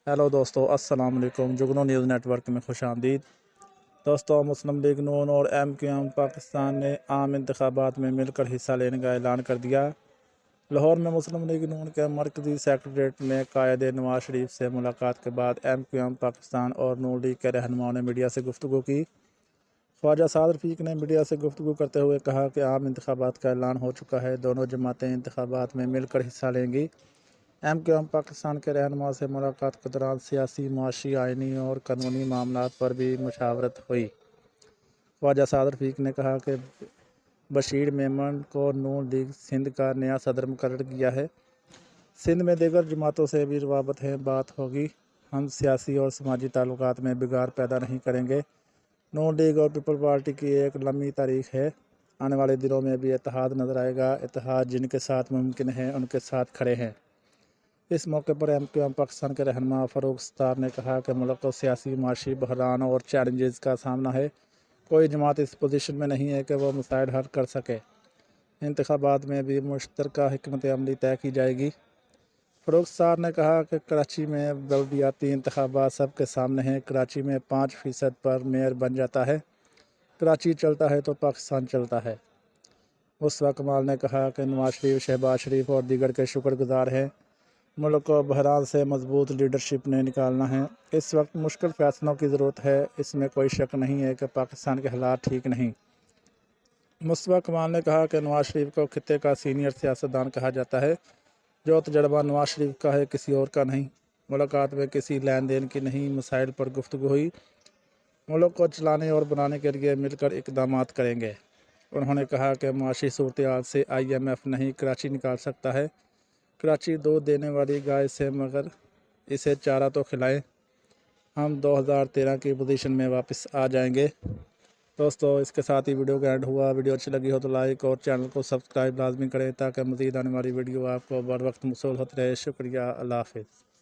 Hello दोस्तों, अस्सलाम वालेकुम। जुगनू न्यूज़ नेटवर्क में खुश आमदीद। दोस्तों, मुस्लिम लीग नून और MQM पाकिस्तान ने आम इंतखाबात में मिलकर हिस्सा लेने का ऐलान कर दिया। लाहौर में मुस्लिम लीग नून के मरकज़ी सेक्रेटेरिएट में कायद नवाज शरीफ से मुलाकात के बाद MQM पाकिस्तान और नून लीग के रहनुमाओं ने मीडिया से गुफ्तगू की। ख्वाजा साद रफ़ीक ने मीडिया से गुफ्तगू करते हुए कहा कि आम इंतखाबात का ऐलान हो चुका है। दोनों जमातें इंतखाबात में मिलकर हिस्सा लेंगी। MQM पाकिस्तान के रहनुमाओं से मुलाकात के दौरान सियासी, मुआशी, आइनी और कानूनी मामलात पर भी मुशावरत हुई। ख्वाजा साद रफ़ीक ने कहा कि बशीर मेमन को नून लीग सिंध का नया सदर मुकर्रर किया है। सिंध में दीगर जमातों से भी रवाबत है, बात होगी। हम सियासी और समाजी ताल्लुकात में बिगाड़ पैदा नहीं करेंगे। नून लीग और पीपल पार्टी की एक लंबी तारीख है। आने वाले दिनों में भी इत्तेहाद नज़र आएगा। इत्तेहाद जिनके साथ मुमकिन है उनके साथ खड़े हैं। इस मौके पर MQM पाकिस्तान के रहनुमा फ़ारूक सत्तार ने कहा कि मुल्क को सियासी, माशी बहरान और चैलेंजेस का सामना है। कोई जमात इस पोजीशन में नहीं है कि वह मसाइल हल कर सके। इंतखाबात में भी मुश्तरका हिकमत अमली तय की जाएगी। फ़ारूक सत्तार ने कहा कि कराची में बल्दियाती इंतखाबात सबके सामने हैं। कराची में 5% पर मेयर बन जाता है। कराची चलता है तो पाकिस्तान चलता है। मुस्तफा कमाल ने कहा कि नवाज शरीफ, शहबाज शरीफ और दीगर के शुक्रगुजार हैं। मुल्क को बहरान से मजबूत लीडरशिप ने निकालना है। इस वक्त मुश्किल फैसलों की ज़रूरत है। इसमें कोई शक नहीं है कि पाकिस्तान के हालात ठीक नहीं। मुस्तफा कमाल ने कहा कि नवाज शरीफ को खित्ते का सीनियर सियासतदान कहा जाता है। जो तजर्बा नवाज शरीफ का है, किसी और का नहीं। मुलाकात में किसी लेन देन की नहीं, मसाइल पर गुफ्तगू हुई। मुल्क को चलाने और बनाने के लिए मिलकर इकदामात करेंगे। उन्होंने कहा कि मुआशी सूरत से IMF नहीं कराची निकाल सकता है। कराची दूध देने वाली गाय से मगर इसे चारा तो खिलाएं। हम 2013 की पोजीशन में वापस आ जाएंगे। दोस्तों, इसके साथ ही वीडियो का एंड हुआ। वीडियो अच्छी लगी हो तो लाइक और चैनल को सब्सक्राइब लाजमी करें ताकि मज़ीद आने वाली वीडियो आपको बर वक्त मौसूल होती रहे। शुक्रिया। अल्लाह हाफ़िज़।